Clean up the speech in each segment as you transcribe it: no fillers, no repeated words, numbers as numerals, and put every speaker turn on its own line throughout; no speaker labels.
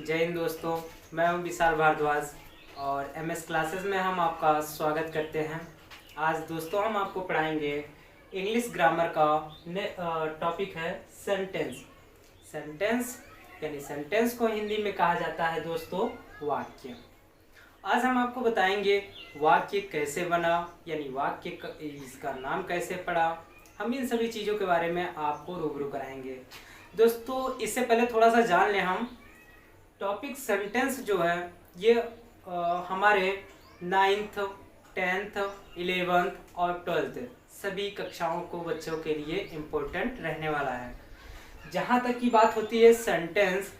जय हिंद दोस्तों। मैं हूं विशाल भारद्वाज और एमएस क्लासेस में हम आपका स्वागत करते हैं। आज दोस्तों हम आपको पढ़ाएंगे इंग्लिश ग्रामर का टॉपिक है सेंटेंस। सेंटेंस यानी सेंटेंस को हिंदी में कहा जाता है दोस्तों वाक्य। आज हम आपको बताएंगे वाक्य कैसे बना, यानी वाक्य इसका नाम कैसे पड़ा। हम इन सभी चीज़ों के बारे में आपको रूबरू कराएंगे। दोस्तों इससे पहले थोड़ा सा जान लें हम टॉपिक सेंटेंस जो है ये हमारे 9th 10th 11th और 12th सभी कक्षाओं को बच्चों के लिए इम्पोर्टेंट रहने वाला है। जहाँ तक की बात होती है सेंटेंस,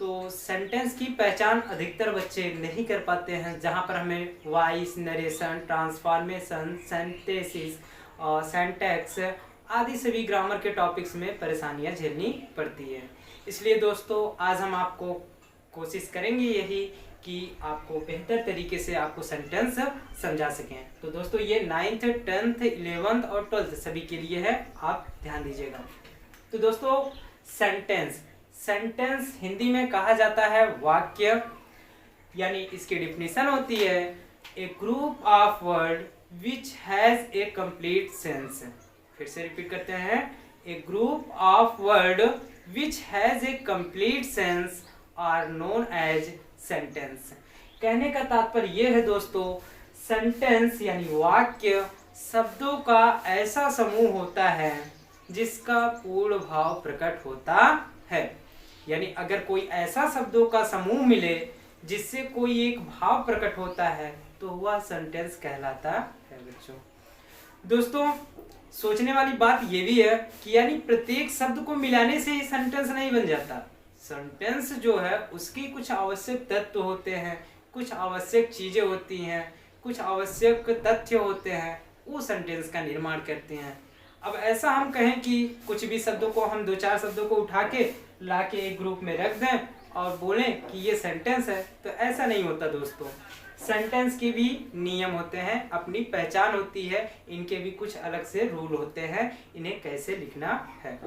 तो सेंटेंस की पहचान अधिकतर बच्चे नहीं कर पाते हैं, जहाँ पर हमें voice, narration, transformation, synthesis, syntax आदि सभी ग्रामर के टॉपिक्स में परेशानियाँ झेलनी पड़ती है। इसलिए दोस्तों आज हम आपको कोशिश करेंगे यही कि आपको बेहतर तरीके से आपको सेंटेंस समझा सकें। तो दोस्तों ये 9th 10th 11th और 12th सभी के लिए है, आप ध्यान दीजिएगा। तो दोस्तों सेंटेंस हिंदी में कहा जाता है वाक्य, यानी इसकी डिफिनीशन होती है a group of word which has a complete sense. फिर से रिपीट करते हैं, a group of word which has a complete sense are known as sentence. कहने का तात्पर्य यह है दोस्तों, सेंटेंस यानी वाक्य शब्दों का ऐसा समूह होता है जिसका पूर्ण भाव प्रकट होता है। यानी अगर कोई ऐसा शब्दों का समूह मिले जिससे कोई एक भाव प्रकट होता है तो वह सेंटेंस कहलाता है बच्चों। दोस्तों सोचने वाली बात यह भी है कि यानी प्रत्येक शब्द को मिलाने से ही सेंटेंस नहीं बन जाता। सेंटेंस जो है उसकी कुछ आवश्यक तत्व होते हैं, कुछ आवश्यक चीजें होती हैं, कुछ आवश्यक तथ्य होते हैं, वो सेंटेंस का निर्माण करते हैं। अब ऐसा हम कहें कि कुछ भी शब्दों को हम 2-4 शब्दों को उठा के ला के एक ग्रुप में रख दें और बोलें कि ये सेंटेंस है, तो ऐसा नहीं होता दोस्तों। सेंटेंस के भी नियम होते हैं, अपनी पहचान होती है, इनके भी कुछ अलग से रूल होते हैं, इन्हें कैसे लिखना है।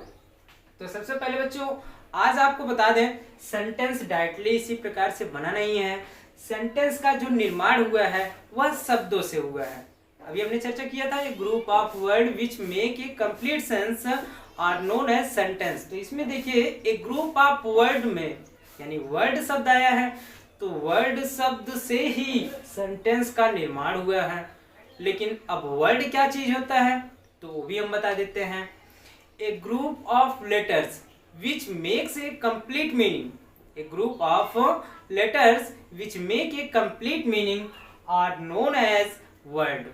तो सबसे पहले बच्चों आज आपको बता दें सेंटेंस डायरेक्टली इसी प्रकार से बना नहीं है। सेंटेंस का जो निर्माण हुआ है वह शब्दों से हुआ है। अभी हमने चर्चा किया था, ये group of word which make a complete sense are known as sentence. तो इसमें देखिए एक ग्रुप ऑफ वर्ड में यानी वर्ड शब्द आया है, तो वर्ड शब्द से ही सेंटेंस का निर्माण हुआ है। लेकिन अब वर्ड क्या चीज होता है तो वो भी हम बता देते हैं। A group of letters which makes a complete meaning. A group of letters which make a complete meaning are known as word.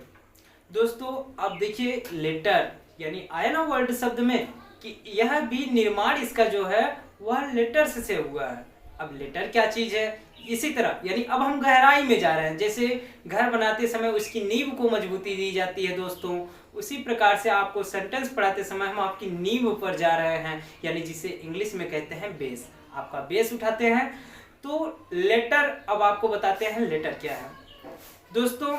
दोस्तों अब देखिए लेटर यानी आया ना वर्ड शब्द में कि यह भी निर्माण इसका जो है वह लेटर्स से हुआ है। अब लेटर क्या चीज है, इसी तरह यानी अब हम गहराई में जा रहे हैं। जैसे घर बनाते समय उसकी नींव को मजबूती दी जाती है दोस्तों, उसी प्रकार से आपको सेंटेंस पढ़ाते समय हम आपकी नींव पर जा रहे हैं, यानी जिसे इंग्लिश में कहते हैं बेस। आपका बेस उठाते हैं। तो लेटर अब आपको बताते हैं लेटर क्या है। दोस्तों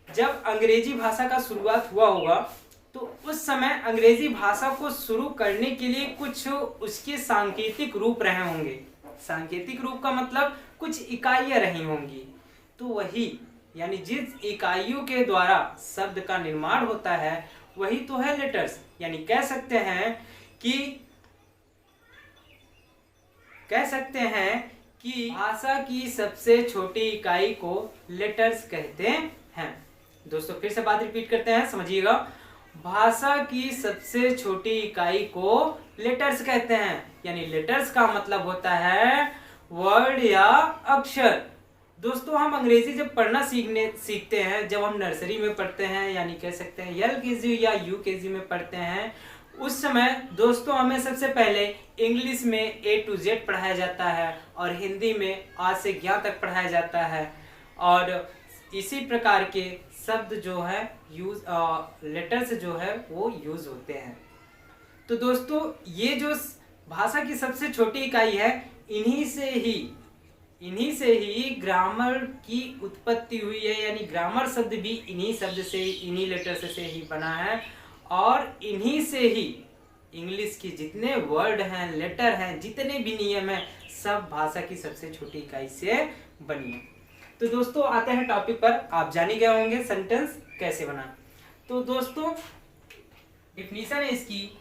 जब अंग्रेजी भाषा का शुरुआत हुआ होगा तो उस समय अंग्रेजी भाषा को शुरू करने के लिए कुछ उसके सांकेतिक रूप रहे होंगे। सांकेतिक रूप का मतलब कुछ इकाइयां रही होंगी। तो वही यानी जिस इकाइयों के द्वारा शब्द का निर्माण होता है वही तो है लेटर्स। यानी कह सकते हैं कि भाषा की सबसे छोटी इकाई को लेटर्स कहते हैं। दोस्तों फिर से बात रिपीट करते हैं, समझिएगा। भाषा की सबसे छोटी इकाई को लेटर्स कहते हैं। यानी लेटर्स का मतलब होता है वर्ड या अक्षर। दोस्तों हम अंग्रेजी जब पढ़ना सीखते हैं, जब हम नर्सरी में पढ़ते हैं यानी कह सकते हैं LKG या UKG में पढ़ते हैं, उस समय दोस्तों हमें सबसे पहले इंग्लिश में A to Z पढ़ाया जाता है और हिंदी में आ से ज्ञ तक पढ़ाया जाता है। और इसी प्रकार के शब्द जो है लेटर्स जो है वो यूज होते हैं। तो दोस्तों ये जो भाषा की सबसे छोटी इकाई है, इन्हीं से ही ग्रामर की उत्पत्ति हुई है। यानी ग्रामर शब्द भी इन्हीं शब्द से, इन्हीं लेटर्स से ही बना है और इन्हीं से ही इंग्लिश के जितने वर्ड हैं, लेटर हैं, जितने भी नियम हैं, सब भाषा की सबसे छोटी इकाई से बनी है। तो दोस्तों आते हैं टॉपिक पर। आप जान ही गए होंगे सेंटेंस कैसे बना। तो दोस्तों डिफिनीशन है इसकी,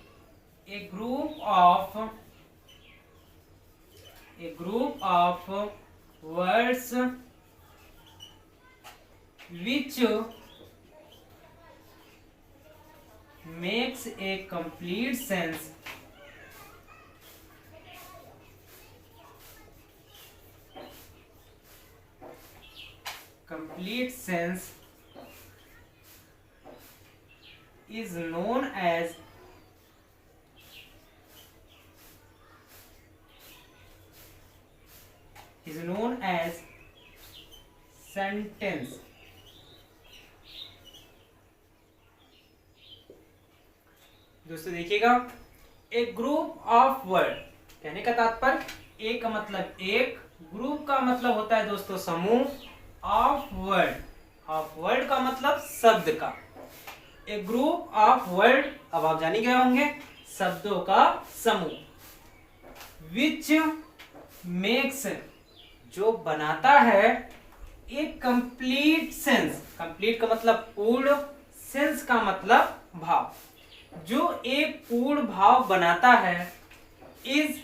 a group of words which makes a complete sense is known as sentence। दोस्तों देखिएगा, एक ग्रुप ऑफ वर्ड कहने का तात्पर्य एक का मतलब एक, ग्रुप का मतलब होता है दोस्तों समूह, ऑफ वर्ड का मतलब शब्द का। एक ग्रुप ऑफ वर्ड, अब आप जान ही गए होंगे, शब्दों का समूह। विच मेक्स, जो बनाता है, एक कंप्लीट सेंस, कंप्लीट का मतलब पूर्ण, सेंस का मतलब भाव, जो एक पूर्ण भाव बनाता है, इज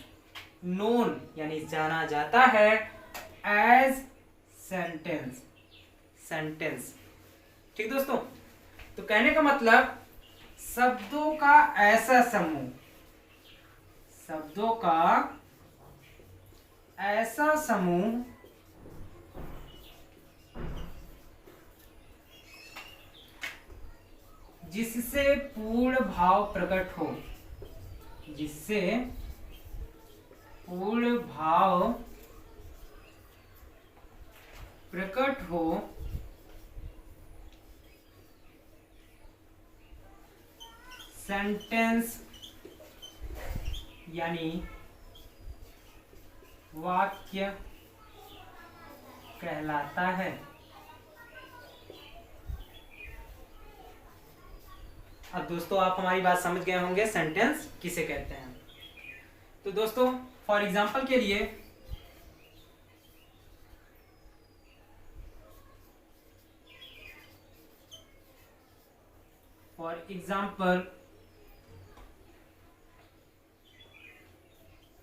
नोन यानी जाना जाता है, एज सेंटेंस। ठीक दोस्तों, तो कहने का मतलब शब्दों का ऐसा समूह, जिससे पूर्ण भाव प्रकट हो, सेंटेंस यानी वाक्य कहलाता है। अब दोस्तों आप हमारी बात समझ गए होंगे सेंटेंस किसे कहते हैं। तो दोस्तों फॉर एग्जांपल के लिए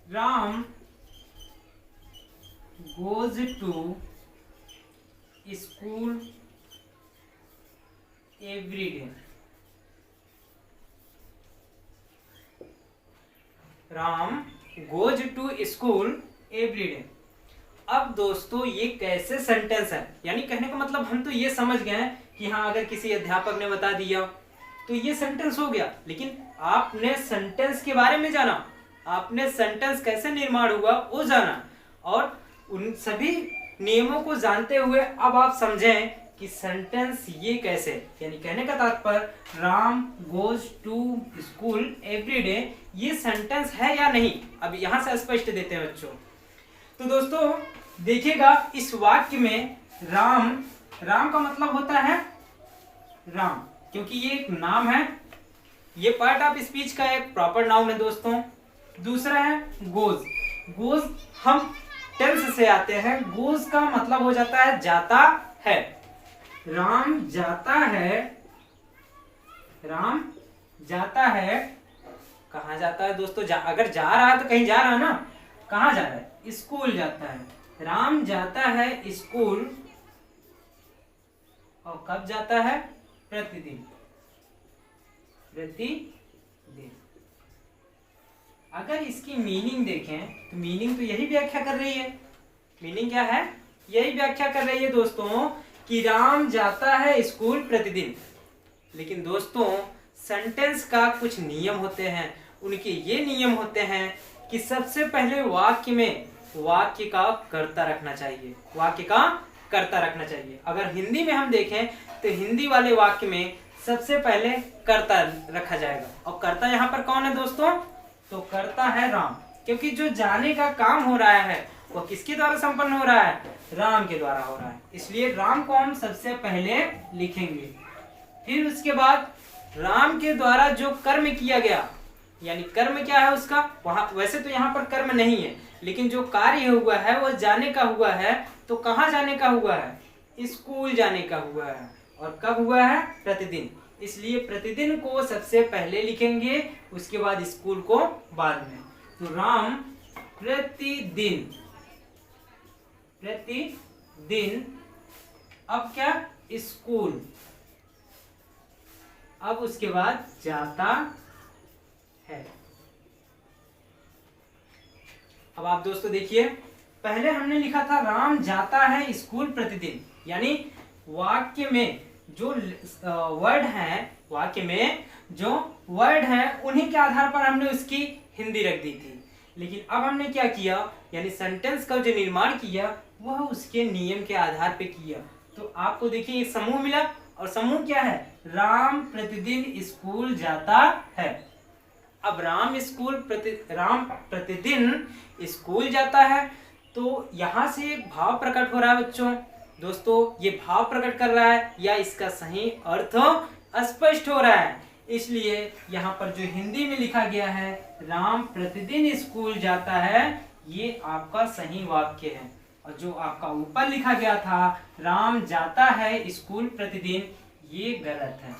Ram goes to school every day। Ram goes to school every day. अब दोस्तों ये कैसे सेंटेंस है, यानी कहने का मतलब हम तो ये समझ गए हैं कि हाँ अगर किसी अध्यापक ने बता दिया तो ये सेंटेंस हो गया, लेकिन आपने सेंटेंस के बारे में जाना, आपने सेंटेंस कैसे निर्माण हुआ वो जाना, और उन सभी नियमों को जानते हुए अब आप समझें कि सेंटेंस ये कैसे, यानी कहने का तात्पर्य Ram goes to school every day, ये सेंटेंस है या नहीं, अब यहां से स्पष्ट देते हैं बच्चों। तो दोस्तों देखिएगा इस वाक्य में राम का मतलब होता है राम, क्योंकि ये एक नाम है, ये पार्ट ऑफ स्पीच का एक प्रॉपर नाउन है दोस्तों। दूसरा है गोज हम टेंस से आते हैं, गोज का मतलब हो जाता है जाता है। राम जाता है, कहाँ जाता है दोस्तों, अगर जा रहा है तो कहीं जा रहा है ना, कहाँ जा रहा है, स्कूल जाता है। राम जाता है स्कूल, और कब जाता है, प्रतिदिन। अगर इसकी मीनिंग देखें तो मीनिंग तो यही व्याख्या कर रही है, मीनिंग क्या है, यही व्याख्या कर रही है दोस्तों कि राम जाता है स्कूल प्रतिदिन। लेकिन दोस्तों सेंटेंस का कुछ नियम होते हैं, उनके ये नियम होते हैं कि सबसे पहले वाक्य का कर्ता रखना चाहिए, अगर हिंदी में हम देखें तो हिंदी वाले वाक्य में सबसे पहले कर्ता रखा जाएगा, और कर्ता यहाँ पर कौन है दोस्तों, तो कर्ता है राम, क्योंकि जो जाने का काम हो रहा है वो किसके द्वारा संपन्न हो रहा है, राम के द्वारा हो रहा है, इसलिए राम को हम सबसे पहले लिखेंगे। फिर उसके बाद राम के द्वारा जो कर्म किया गया यानी कर्म क्या है उसका, वहां वैसे तो यहाँ पर कर्म नहीं है, लेकिन जो कार्य हुआ है वो जाने का हुआ है। तो कहाँ जाने का हुआ है, स्कूल जाने का हुआ है। और कब हुआ है, प्रतिदिन, इसलिए प्रतिदिन को सबसे पहले लिखेंगे, उसके बाद स्कूल को बाद में। तो राम प्रतिदिन, प्रतिदिन, अब क्या, स्कूल, अब उसके बाद जाता है। अब आप दोस्तों देखिए, पहले हमने लिखा था राम जाता है स्कूल प्रतिदिन, यानी वाक्य में जो वर्ड है, वाक्य में जो वर्ड है उन्हीं के आधार पर हमने उसकी हिंदी रख दी थी। लेकिन अब हमने क्या किया, यानी सेंटेंस का जो निर्माण किया वह उसके नियम के आधार पे किया। तो आपको देखिए एक समूह मिला, और समूह क्या है, राम प्रतिदिन स्कूल जाता है। अब राम प्रतिदिन स्कूल जाता है, तो यहां से एक भाव प्रकट हो रहा है बच्चों। दोस्तों ये भाव प्रकट कर रहा है या इसका सही अर्थ स्पष्ट हो रहा है, इसलिए यहाँ पर जो हिंदी में लिखा गया है राम प्रतिदिन स्कूल जाता है, ये आपका सही वाक्य है। और जो आपका ऊपर लिखा गया था राम जाता है स्कूल प्रतिदिन, ये गलत है।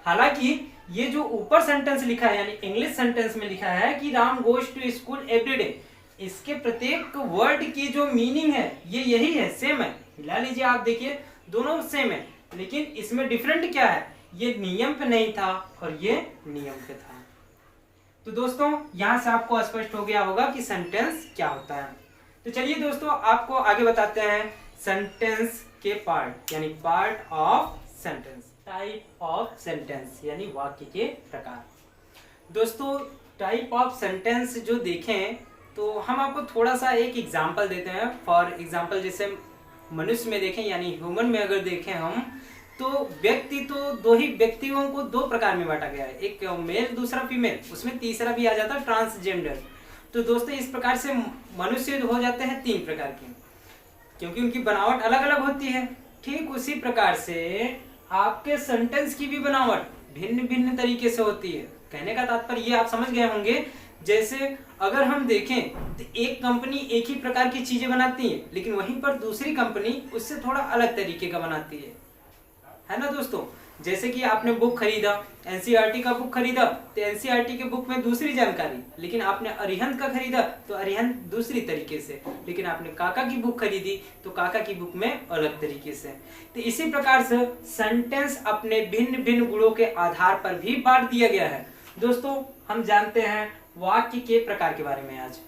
हालांकि ये जो ऊपर सेंटेंस लिखा है, यानी इंग्लिश सेंटेंस में लिखा है कि Ram goes to school everyday, इसके प्रत्येक वर्ड की जो मीनिंग है ये यही है, सेम है। हिला लीजिए आप देखिए, दोनों सेम है, लेकिन इसमें डिफरेंट क्या है, ये नियम पे नहीं था और ये नियम पे था। तो दोस्तों यहां से आपको स्पष्ट हो गया होगा कि सेंटेंस क्या होता है। तो चलिए दोस्तों आपको आगे बताते हैं सेंटेंस के पार्ट, यानी part of sentence, type of sentence, यानी वाक्य के प्रकार। दोस्तों टाइप ऑफ सेंटेंस जो देखें तो हम आपको थोड़ा सा एक एग्जांपल देते हैं। फॉर एग्जांपल जैसे मनुष्य में देखें, यानी ह्यूमन में अगर देखें हम, तो व्यक्ति तो दो ही व्यक्तियों को दो प्रकार में बांटा गया है, एक मेल दूसरा फीमेल, उसमें तीसरा भी आ जाता है ट्रांसजेंडर। तो दोस्तों इस प्रकार से मनुष्य हो जाते हैं तीन प्रकार के, क्योंकि उनकी बनावट अलग अलग होती है। ठीक उसी प्रकार से आपके सेंटेंस की भी बनावट भिन्न भिन्न तरीके से होती है। कहने का तात्पर्य ये आप समझ गए होंगे, जैसे अगर हम देखें तो एक कंपनी एक ही प्रकार की चीजें बनाती है, लेकिन वहीं पर दूसरी कंपनी उससे थोड़ा अलग तरीके का बनाती है ना दोस्तों। जैसे कि आपने बुक खरीदा, एनसीईआरटी का बुक खरीदा, तो एनसीईआरटी के बुक में दूसरी जानकारी, लेकिन आपने अरिहंत का खरीदा तो अरिहंत दूसरी तरीके से, लेकिन आपने काका की बुक खरीदी तो काका की बुक में अलग तरीके से। तो इसी प्रकार से सेंटेंस अपने भिन्न भिन्न गुणों के आधार पर भी बांट दिया गया है। दोस्तों हम जानते हैं वाक्य के प्रकार के बारे में आज।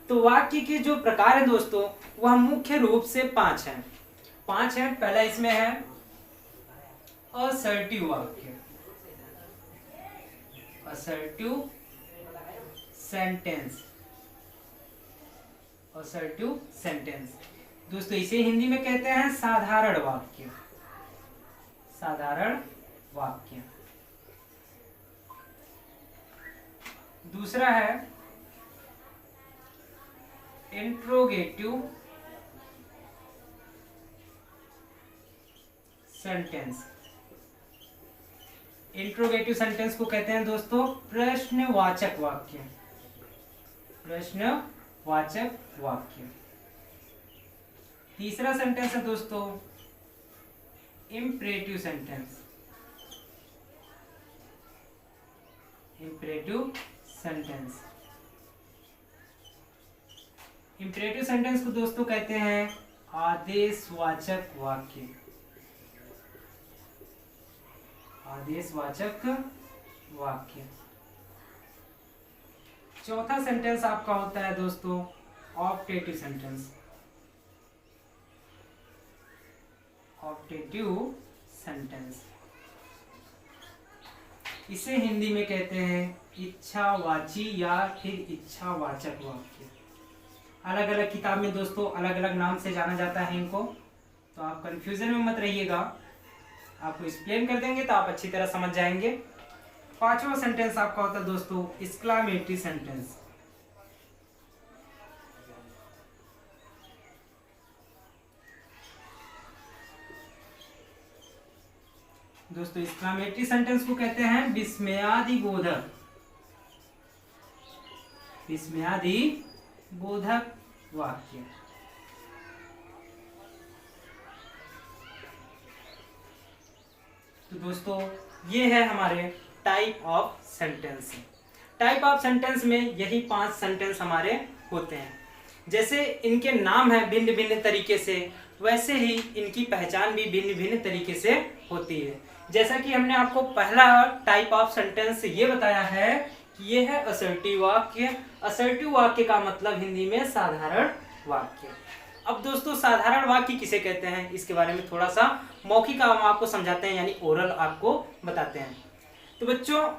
तो वाक्य के जो प्रकार है दोस्तों वह मुख्य रूप से पांच हैं। पहला इसमें है असर्टिव वाक्य, असर्टिव सेंटेंस, असर्टिव सेंटेंस। दोस्तों इसे हिंदी में कहते हैं साधारण वाक्य, साधारण वाक्य। दूसरा है इंट्रोगेटिव सेंटेंस। इंट्रोगेटिव सेंटेंस को कहते हैं दोस्तों प्रश्नवाचक वाक्य, प्रश्नवाचक वाक्य। तीसरा सेंटेंस है दोस्तों imperative sentence, imperative sentence. Imperative sentence को दोस्तों कहते हैं आदेशवाचक वाक्य, आदेशवाचक वाक्य। चौथा सेंटेंस आपका होता है दोस्तों ऑप्टेटिव सेंटेंस, ऑप्टेटिव सेंटेंस। इसे हिंदी में कहते हैं इच्छावाची या फिर इच्छावाचक वाक्य। अलग अलग किताब में दोस्तों अलग अलग नाम से जाना जाता है इनको, तो आप कंफ्यूजन में मत रहिएगा, आपको एक्सप्लेन कर देंगे तो आप अच्छी तरह समझ जाएंगे। पांचवा सेंटेंस आपका होता है दोस्तों एक्सक्लेमेटरी सेंटेंस, दोस्तों एक्सक्लेमेटरी सेंटेंस को कहते हैं विस्मयादिबोधक, विस्मयादि बोधक वाक्य। तो दोस्तों ये है हमारे type of sentence. Type of sentence में यही 5 सेंटेंस हमारे होते हैं। जैसे इनके नाम है भिन्न भिन्न तरीके से, वैसे ही इनकी पहचान भी भिन्न भिन्न तरीके से होती है। जैसा कि हमने आपको पहला टाइप ऑफ सेंटेंस ये बताया है कि ये है असर्टिव वाक्य। असर्टिव वाक्य का मतलब हिंदी में साधारण वाक्य। अब दोस्तों साधारण वाक्य किसे कहते हैं, इसके बारे में थोड़ा सा मौखिक हम आपको समझाते हैं, यानी ओरल आपको बताते हैं। तो बच्चों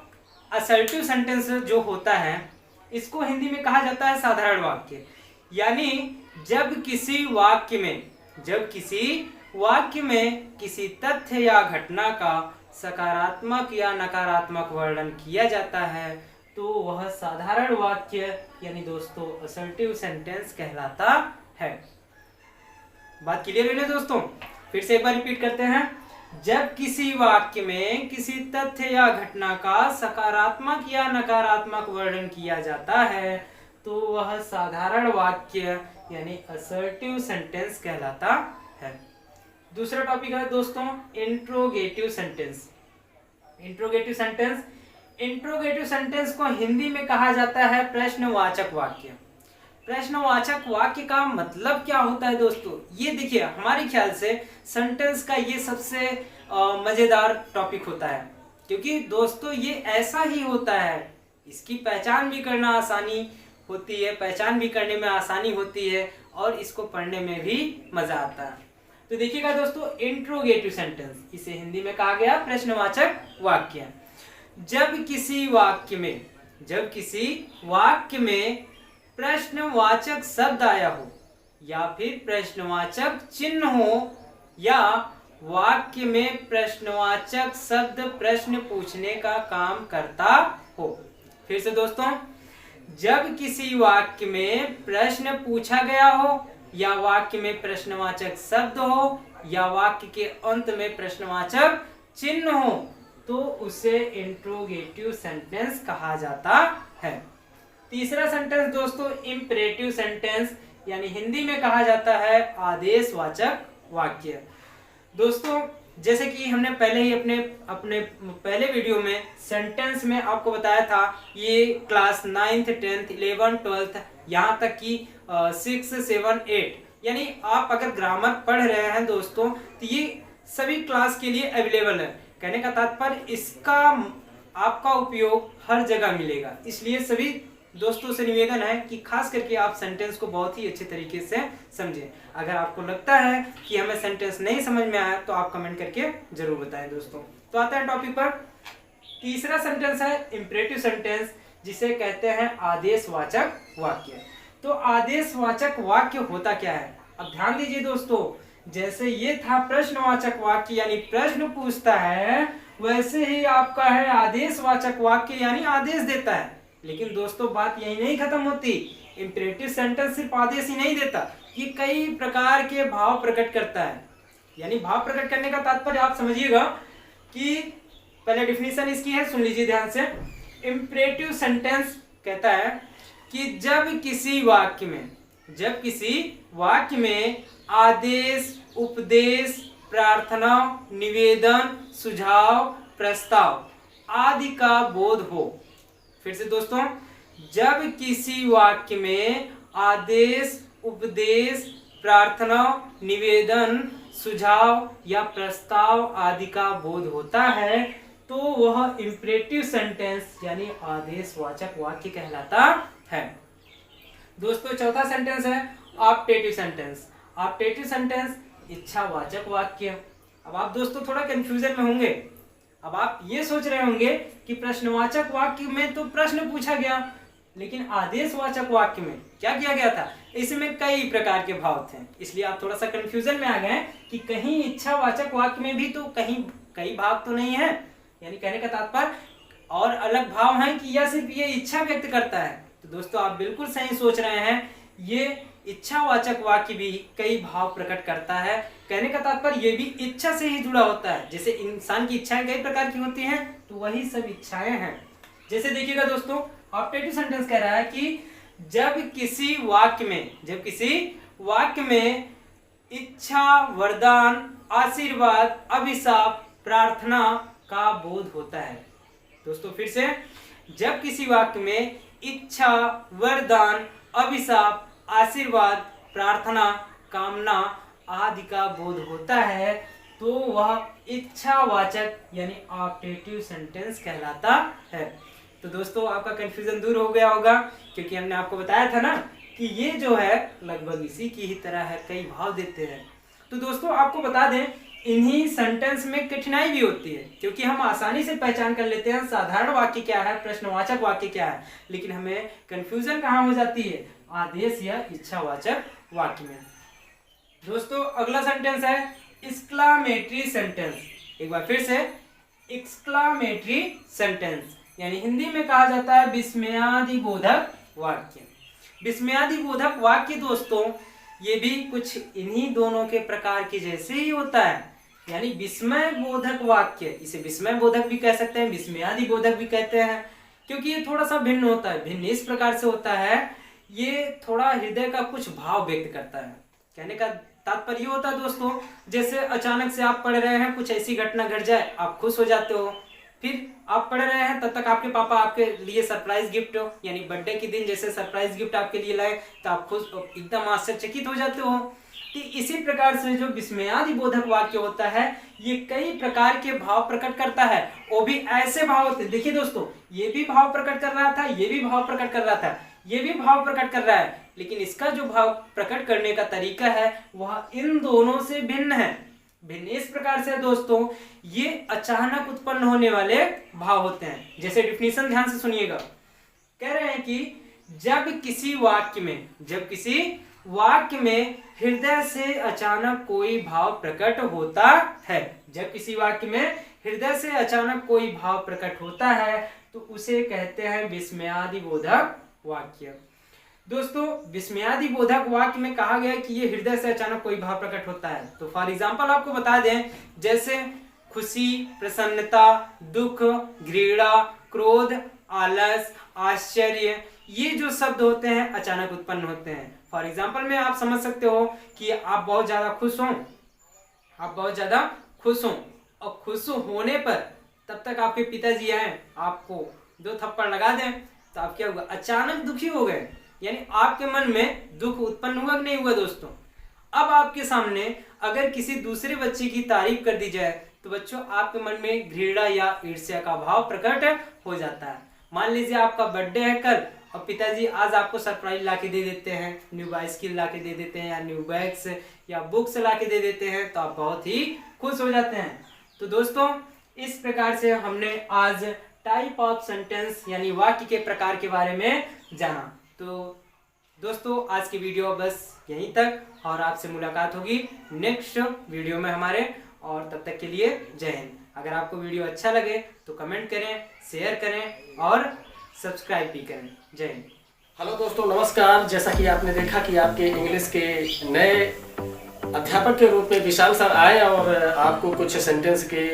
असर्टिव सेंटेंस जो होता है इसको हिंदी में कहा जाता है साधारण वाक्य। यानी जब किसी वाक्य में किसी तथ्य या घटना का सकारात्मक या नकारात्मक वर्णन किया जाता है तो वह साधारण वाक्य यानी दोस्तों असर्टिव सेंटेंस कहलाता है। बात क्लियर हुई ना दोस्तों? फिर से एक बार रिपीट करते हैं। जब किसी वाक्य में किसी तथ्य या घटना का सकारात्मक या नकारात्मक वर्णन किया जाता है तो वह साधारण वाक्य यानी असर्टिव सेंटेंस कहलाता है। दूसरा टॉपिक है दोस्तों इंट्रोगेटिव सेंटेंस। इंट्रोगेटिव सेंटेंस को हिंदी में कहा जाता है प्रश्नवाचक वाक्य। प्रश्नवाचक वाक्य का मतलब क्या होता है दोस्तों? ये देखिए हमारे ख्याल से सेंटेंस का ये सबसे मजेदार टॉपिक होता है, क्योंकि दोस्तों ये ऐसा ही होता है, इसकी पहचान भी करना आसानी होती है, पहचान भी करने में आसानी होती है और इसको पढ़ने में भी मजा आता है। तो देखिएगा दोस्तों इंट्रोगेटिव सेंटेंस, इसे हिंदी में कहा गया प्रश्नवाचक वाक्य। जब किसी वाक्य में प्रश्नवाचक शब्द आया हो या फिर प्रश्नवाचक चिन्ह हो या वाक्य में प्रश्नवाचक शब्द प्रश्न पूछने का काम करता हो। फिर से दोस्तों, जब किसी वाक्य में प्रश्न पूछा गया हो या वाक्य में प्रश्नवाचक शब्द हो या वाक्य के अंत में प्रश्नवाचक चिन्ह हो तो उसे इंट्रोगेटिव सेंटेंस कहा जाता है। तीसरा सेंटेंस दोस्तों इंपरेटिव सेंटेंस, यानी हिंदी में कहा जाता है आदेशवाचक वाक्य। दोस्तों जैसे कि हमने पहले ही अपने पहले वीडियो में सेंटेंस में आपको बताया था, ये class 9th 10th 11th 12th यहाँ तक कि 6 7 8 यानी आप अगर ग्रामर पढ़ रहे हैं दोस्तों तो ये सभी क्लास के लिए अवेलेबल है। कहने का तात्पर्य इसका आपका उपयोग हर जगह मिलेगा, इसलिए सभी दोस्तों से निवेदन है कि खास करके आप सेंटेंस को बहुत ही अच्छे तरीके से समझें। अगर आपको लगता है कि हमें सेंटेंस नहीं समझ में आया तो आप कमेंट करके जरूर बताएं दोस्तों। तो आते हैं टॉपिक पर। तीसरा सेंटेंस है इंपरेटिव सेंटेंस, जिसे कहते हैं आदेशवाचक वाक्य। तो आदेशवाचक वाक्य होता क्या है? अब ध्यान दीजिए दोस्तों, जैसे ये था प्रश्नवाचक वाक्य यानी प्रश्न पूछता है, वैसे ही आपका है आदेशवाचक वाक्य यानी आदेश देता है। लेकिन दोस्तों बात यही नहीं खत्म होती। इंपरेटिव सेंटेंस सिर्फ आदेश ही नहीं देता, ये कई प्रकार के भाव प्रकट करता है। यानी भाव प्रकट करने का तात्पर्य आप समझिएगा कि पहले डिफिनीशन इसकी है, सुन लीजिए ध्यान से। इंपरेटिव सेंटेंस कहता है कि जब किसी वाक्य में आदेश, उपदेश, प्रार्थना, निवेदन, सुझाव, प्रस्ताव आदि का बोध हो। फिर से दोस्तों, जब किसी वाक्य में आदेश, उपदेश, प्रार्थना, निवेदन, सुझाव या प्रस्ताव आदि का बोध होता है तो वह इंपरेटिव सेंटेंस यानी आदेशवाचक वाक्य कहलाता है। दोस्तों चौथा सेंटेंस है ऑप्टेटिव सेंटेंस। ऑप्टेटिव सेंटेंस इच्छावाचक वाक्य। अब आप दोस्तों थोड़ा कंफ्यूजन में होंगे। अब आप ये सोच रहे होंगे कि प्रश्नवाचक वाक्य में तो प्रश्न पूछा गया, लेकिन आदेशवाचक वाक्य में क्या किया गया था? इसमें कई प्रकार के भाव थे, इसलिए आप थोड़ा सा कंफ्यूजन में आ गए कि कहीं इच्छावाचक वाक्य में भी तो कहीं कई भाव तो नहीं है। यानी कहने का तात्पर्य और अलग भाव हैं कि या सिर्फ ये इच्छा व्यक्त करता है? तो दोस्तों आप बिल्कुल सही सोच रहे हैं, ये इच्छावाचक वाक्य भी कई भाव प्रकट करता है। कहने का तात्पर्य ये भी इच्छा से ही जुड़ा होता है। जैसे इंसान की इच्छाएं कई प्रकार की होती हैं, तो वही सब इच्छाएं हैं। जैसे देखिएगा दोस्तों, ऑप्टेटिव सेंटेंस कह रहा है कि जब किसी वाक्य में इच्छा, वरदान, आशीर्वाद, अभिशाप, प्रार्थना का बोध होता है। दोस्तों फिर से, जब किसी वाक्य में इच्छा, वरदान, अभिशाप, आशीर्वाद, प्रार्थना, कामना आदि का बोध होता है तो वह इच्छावाचक यानी ऑप्टेटिव सेंटेंस कहलाता है। तो दोस्तों आपका कंफ्यूजन दूर हो गया होगा, क्योंकि हमने आपको बताया था ना कि ये जो है लगभग इसी की ही तरह है, कई भाव देते हैं। तो दोस्तों आपको बता दें, इन्हीं सेंटेंस में कठिनाई भी होती है, क्योंकि हम आसानी से पहचान कर लेते हैं साधारण वाक्य क्या है, प्रश्नवाचक वाक्य क्या है, लेकिन हमें कंफ्यूजन कहाँ हो जाती है, आदेश या इच्छावाचक वाक्य में। दोस्तों अगला सेंटेंस है एक्सक्लामेटरी सेंटेंस। एक बार फिर से, एक्सक्लामेटरी सेंटेंस यानी हिंदी में कहा जाता है विस्मयादिबोधक वाक्य। विस्मयादिबोधक वाक्य दोस्तों ये भी कुछ इन्हीं दोनों के प्रकार के जैसे ही होता है, यानी विस्मय बोधक वाक्य, इसे विस्मय बोधक भी कह सकते हैं, विस्मयादिबोधक भी कहते हैं, क्योंकि ये थोड़ा सा भिन्न होता है। भिन्न इस प्रकार से होता है, ये थोड़ा हृदय का कुछ भाव व्यक्त करता है। कहने का तात्पर्य ये होता है दोस्तों, जैसे अचानक से आप पढ़ रहे हैं, कुछ ऐसी घटना घट जाए, आप खुश हो जाते हो, फिर आप पढ़ रहे हैं, तब तक आपके पापा आपके लिए सरप्राइज गिफ्ट यानी बर्थडे के दिन जैसे सरप्राइज गिफ्ट आपके लिए लाए, तो आप खुश एकदम आश्चर्यचकित हो जाते हो। तो इसी प्रकार से जो विस्मयादिबोधक वाक्य होता है, ये कई प्रकार के भाव प्रकट करता है, वो भी ऐसे भाव होते हैं। देखिए दोस्तों, ये भी भाव प्रकट कर रहा था, ये भी भाव प्रकट कर रहा था, ये भी भाव प्रकट कर रहा है, लेकिन इसका जो भाव प्रकट करने का तरीका है वह इन दोनों से भिन्न है। भिन्न इस प्रकार से दोस्तों, ये अचानक उत्पन्न होने वाले भाव होते हैं। जैसे डिफिनीशन ध्यान से सुनिएगा, कह रहे हैं कि जब किसी वाक्य में हृदय से अचानक कोई भाव प्रकट होता है, जब किसी वाक्य में हृदय से अचानक कोई भाव प्रकट होता है तो उसे कहते हैं विस्मयादिबोधक वाक्य। दोस्तों विस्मयादिबोधक वाक्य में कहा गया कि ये हृदय से अचानक कोई भाव प्रकट होता है। तो फॉर एग्जांपल आपको बता दें, जैसे खुशी, प्रसन्नता, दुख, घृणा, क्रोध, आलस, आश्चर्य, ये जो शब्द होते हैं अचानक उत्पन्न होते हैं। फॉर एग्जांपल में आप समझ सकते हो कि आप बहुत ज्यादा खुश हो और खुश होने पर तब तक आपके पिताजी आए, आपको 2 थप्पड़ लगा दें, तो आप क्या हुआ, अचानक दुखी हो गए, यानी आपके मन में दुख उत्पन्न हुआ कि नहीं हुआ दोस्तों। अब आपके सामने अगर किसी दूसरे बच्चे की तारीफ कर दी जाए तो बच्चों आपके मन में घृणा या ईर्ष्या का भाव प्रकट हो जाता है। मान लीजिए आपका बर्थडे है कल और पिताजी आज आपको सरप्राइज ला के दे देते हैं, न्यू बाइसिकल ला के दे देते हैं या न्यू बैग्स या बुक्स ला के दे देते हैं, तो आप बहुत ही खुश हो जाते हैं। तो दोस्तों इस प्रकार से हमने आज टाइप ऑफ सेंटेंस यानी वाक्य के प्रकार के बारे में जाना। तो दोस्तों आज की वीडियो बस यहीं तक, और आपसे मुलाकात होगी नेक्स्ट वीडियो में हमारे, और तब तक के लिए जय हिंद। अगर आपको वीडियो अच्छा लगे तो कमेंट करें, शेयर करें और सब्सक्राइब भी करें। जय हिंद।
हेलो दोस्तों, नमस्कार। जैसा कि आपने देखा कि आपके इंग्लिश के नए अध्यापक के रूप में विशाल सर आए और आपको कुछ सेंटेंस के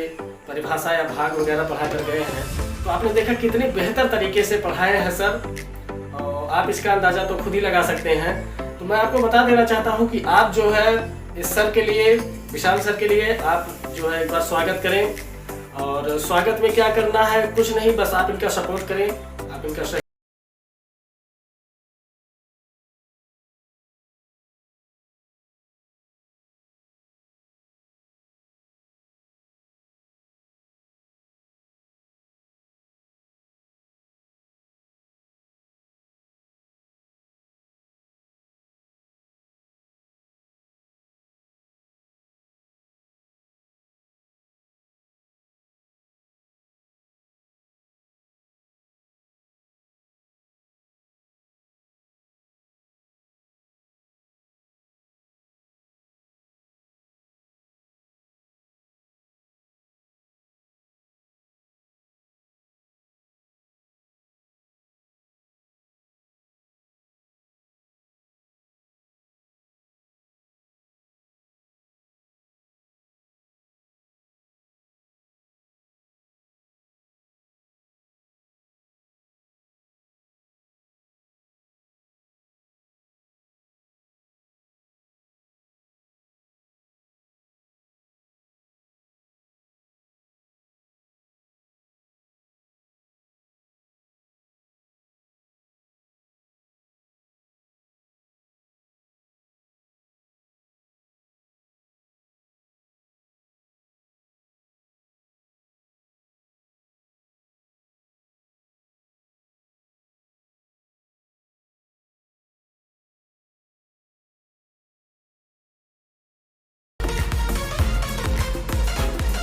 परिभाषा या भाग वगैरह पढ़ा कर गए हैं। तो आपने देखा कितने बेहतर तरीके से पढ़ाए हैं सर, और आप इसका अंदाज़ा तो खुद ही लगा सकते हैं। तो मैं आपको बता देना चाहता हूं कि आप जो है इस सर के लिए, विशाल सर के लिए आप जो है एक बार स्वागत करें। और स्वागत में क्या करना है, कुछ नहीं, बस आप इनका सपोर्ट करें, आप इनका